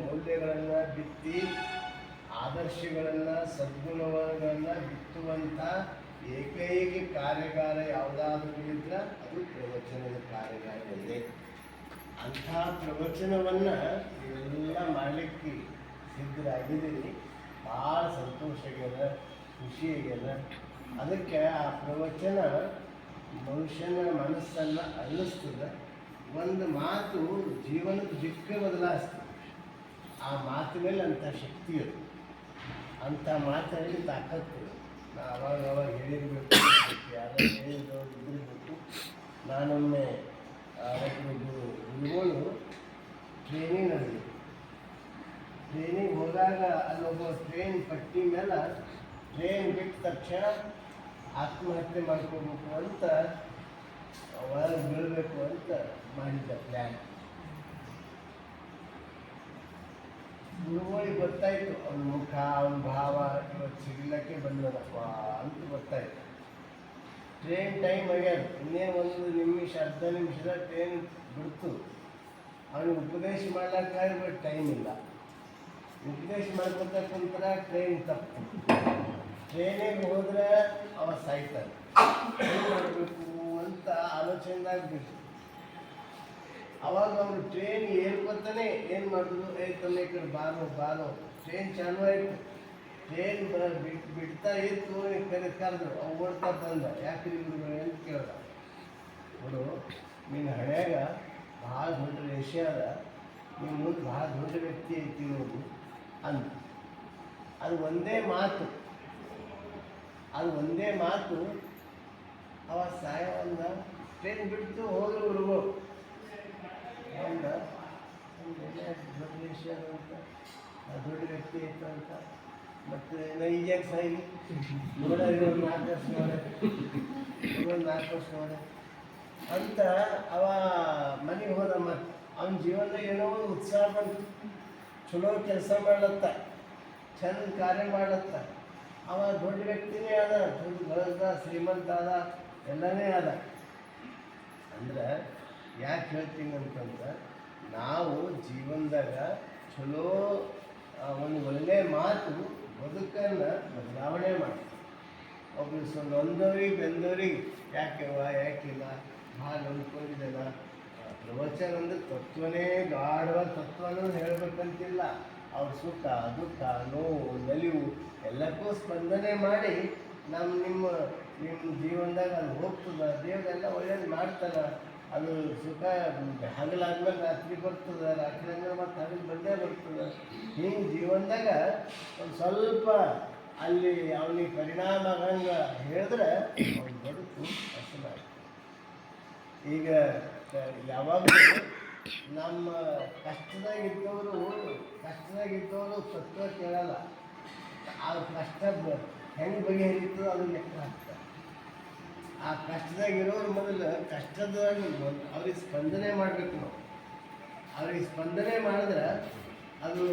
ಮೌಲ್ಯಗಳನ್ನು ಬಿತ್ತಿ ಆದರ್ಶಗಳನ್ನು ಸದ್ಗುಣಗಳನ್ನು ಬಿತ್ತುವಂಥ ಏಕೈಕ ಕಾರ್ಯಗಾರ ಯಾವುದಾದ್ರೂ ಇದ್ರೆ ಅದು ಪ್ರವಚನದ ಕಾರ್ಯಗಾರ ಒಂದೇ. ಅಂಥ ಪ್ರವಚನವನ್ನು ಇವೆಲ್ಲ ಮಾಡಲಿಕ್ಕೆ ಸಿದ್ಧರಾಗಿದ್ದೀರಿ. ಭಾಳ ಸಂತೋಷ ಆಗ್ಯದ, ಖುಷಿ ಆಗ್ಯದ. ಅದಕ್ಕೆ ಆ ಪ್ರವಚನ ಮನುಷ್ಯನ ಮನಸ್ಸನ್ನು ಅರಳಿಸ್ತದೆ. ಒಂದು ಮಾತು ಜೀವನದ ದಿಕ್ಕ ಬದಲಾಯಿಸ್ತದೆ. ಆ ಮಾತಿನಲ್ಲಿ ಅಂಥ ಶಕ್ತಿ ಅದು, ಅಂಥ ಮಾತಲ್ಲಿ ತಾಕತ್ತು. ಅವಾಗ ಹೇಳಿರಬೇಕು, ಯಾರು ಹೇಳಿದವರು ಇದ್ದಿರಬೇಕು. ನಾನೊಮ್ಮೆ ಗುರುಗಳು ಟ್ರೈನಿಂಗ್ ನಡೆದಿದೆ. ಟ್ರೈನಿಂಗ್ ಹೋದಾಗ ಅಲ್ಲೊಬ್ಬ ಟ್ರೈನ್ ಪಟ್ಟಿ ಮೇಲೆ ಟ್ರೈನ್ ಬಿಟ್ಟ ತಕ್ಷಣ ಆತ್ಮಹತ್ಯೆ ಮಾಡ್ಕೋಬೇಕು ಅಂತ ಒಳಗೆ ಬೀಳಬೇಕು ಅಂತ ಮಾಡಿದ್ದ ಪ್ಲ್ಯಾನ್. ಗುರುಗಳಿಗೆ ಗೊತ್ತಾಯಿತು ಅವನ ಮುಖ, ಅವನ ಭಾವ ಇವತ್ತು ಸಿಗ್ಲಿಕ್ಕೆ ಬಂದದಪ್ಪ ಅಂತ ಗೊತ್ತಾಯಿತು. ಟ್ರೈನ್ ಟೈಮ್ ಆಗ್ಯಾದ, ಇನ್ನೇ ಒಂದು ನಿಮಿಷ ಅರ್ಧ ನಿಮಿಷದ ಟ್ರೈನ್ ಬಿಡ್ತು. ಅವನಿಗೆ ಉಪದೇಶ ಮಾಡ್ಲಿಕ್ಕೆ ಟೈಮ್ ಇಲ್ಲ. ಉಪದೇಶ ಮಾಡ್ಕೊತ ಕುಂತರ ಟ್ರೈನ್ ತಪ್ಪು. ಟ್ರೈನಿಗೆ ಹೋದ್ರೆ ಅವ ಸಾಯ್ತಾನೆ. ಏನು ಮಾಡಬೇಕು ಅಂತ ಆಲೋಚನೆದಾಗ ಬಿಟ್ಟು ಅವಾಗ ಅವನು ಟ್ರೈನ್ ಏರ್ಕೊತಾನೆ ಏನು ಮಾಡಿದ್ರು, ತಮ್ಮ ಈ ಕಡೆ ಬಾರೋ ಟ್ರೈನ್ ಚಾಲು ಆಯಿತು. ಟ್ರೈನ್ ಬಿಡ್ತಾ ಇತ್ತು, ಕರೆದ್ರು. ಅವು ಓಡ್ತಾ ಬಂದ, ಯಾಕ್ರಿ ಗುರುಗಳು ಅಂತ ಕೇಳ್ದ. ನೋಡು, ನಿನ್ನ ಹಣೆಯಾಗ ಭಾಳ ದೊಡ್ಡ ರೇಷೆ ಅದ, ನಿಮ್ಮ ಮುಂದೆ ಭಾಳ ದೊಡ್ಡ ವ್ಯಕ್ತಿ ಐತಿ ನೋಡು ಅಂತ. ಅದು ಒಂದೇ ಮಾತು ಅವ ಸಾಯವನ್ನ ಟ್ರೈನ್ ಬಿಡ್ತು. ಹೋದ್ರು ಗುರುಗಳು ಅಂದ, ದೊಡ್ಡ ವಿಷಯ ಅಂತ, ದೊಡ್ಡ ವ್ಯಕ್ತಿ ಇತ್ತು ಅಂತ. ಮತ್ತು ಈಜಾಗ ಸಾಯಿ ನೋಡ 4 ವರ್ಷ ನೋಡೆ ಅಂತ ಅವ ಮನೆಗೆ ಹೋದ. ಮತ್ತು ಅವನ ಜೀವನದಾಗ ಏನೋ ಒಂದು ಉತ್ಸಾಹ ಬಂತು. ಚಲೋ ಕೆಲಸ ಮಾಡ್ಲತ್ತ, ಚಂದ ಕಾರ್ಯ ಮಾಡ್ಲತ್ತ. ಅವ ದೊಡ್ಡ ವ್ಯಕ್ತಿನೇ ಅದ, ದೊಡ್ಡ ಗಳದ, ಶ್ರೀಮಂತ ಅದ, ಎಲ್ಲನೇ ಅದ. ಅಂದ್ರೆ ಯಾಕೆ ಹೇಳ್ತೀನಿ ಅಂತಂದ್ರೆ, ನಾವು ಜೀವನದಾಗ ಚಲೋ ಒಂದು ಒಳ್ಳೆಯ ಮಾತು ಬದುಕನ್ನು ಬದಲಾವಣೆ ಮಾಡ್ತೀವಿ. ಒಬ್ಬರು ನೊಂದವ್ರಿಗೆ ಬೆಂದವ್ರಿಗೆ ಯಾಕಿಲ್ಲ ಭಾಳ ನೊಂದ್ಕೊಂಡಿದ್ದಲ್ಲ. ಪ್ರವಚನ ಅಂದ್ರೆ ತತ್ವನೇ, ಗಾಢವಾದ ತತ್ವನೂ ಹೇಳ್ಬೇಕಂತಿಲ್ಲ. ಅವ್ರ ಸುಖ ದುಃಖ ನೋವು ನಲಿವು ಎಲ್ಲಕ್ಕೂ ಸ್ಪಂದನೆ ಮಾಡಿ ನಿಮ್ಮ ಜೀವನದಾಗ ಅದು ಹೋಗ್ತದೆ. ದೇವರೆಲ್ಲ ಒಳ್ಳೇದು ಮಾಡ್ತಾರೆ. ಅದು ಸುಖ ಹಗಲಾದ್ಮೇಲೆ ರಾತ್ರಿ ಬರ್ತದೆ, ರಾತ್ರಿ ಆದ್ಮೇಲೆ ಮತ್ತು ಹಗಲು ಬಂದೇ ಬರ್ತದೆ. ಹಿಂಗೆ ಜೀವನದಾಗ ಒಂದು ಸ್ವಲ್ಪ ಅಲ್ಲಿ ಅವನಿಗೆ ಪರಿಣಾಮ ಆಗಂಗೆ ಹೇಳಿದ್ರೆ ಅವ್ನು ಬದುಕು ಅಸಲ. ಈಗ ಯಾವಾಗಲೂ ನಮ್ಮ ಕಷ್ಟದಾಗಿದ್ದವರು ತತ್ವ ಕೇಳಲ್ಲ. ಆ ಕಷ್ಟ ಹೆಂಗೆ ಬಗೆಹರಿತೋ ಅದನ್ನ ಲೆಕ್ಕ ಹಾಕ್ತಾರೆ. ಆ ಕಷ್ಟದಾಗಿರೋರು ಮೊದಲು ಕಷ್ಟದಾಗ ಅವ್ರಿಗೆ ಸ್ಪಂದನೆ ಮಾಡಬೇಕು. ನಾವು ಅವ್ರಿಗೆ ಸ್ಪಂದನೆ ಮಾಡಿದ್ರೆ ಅದು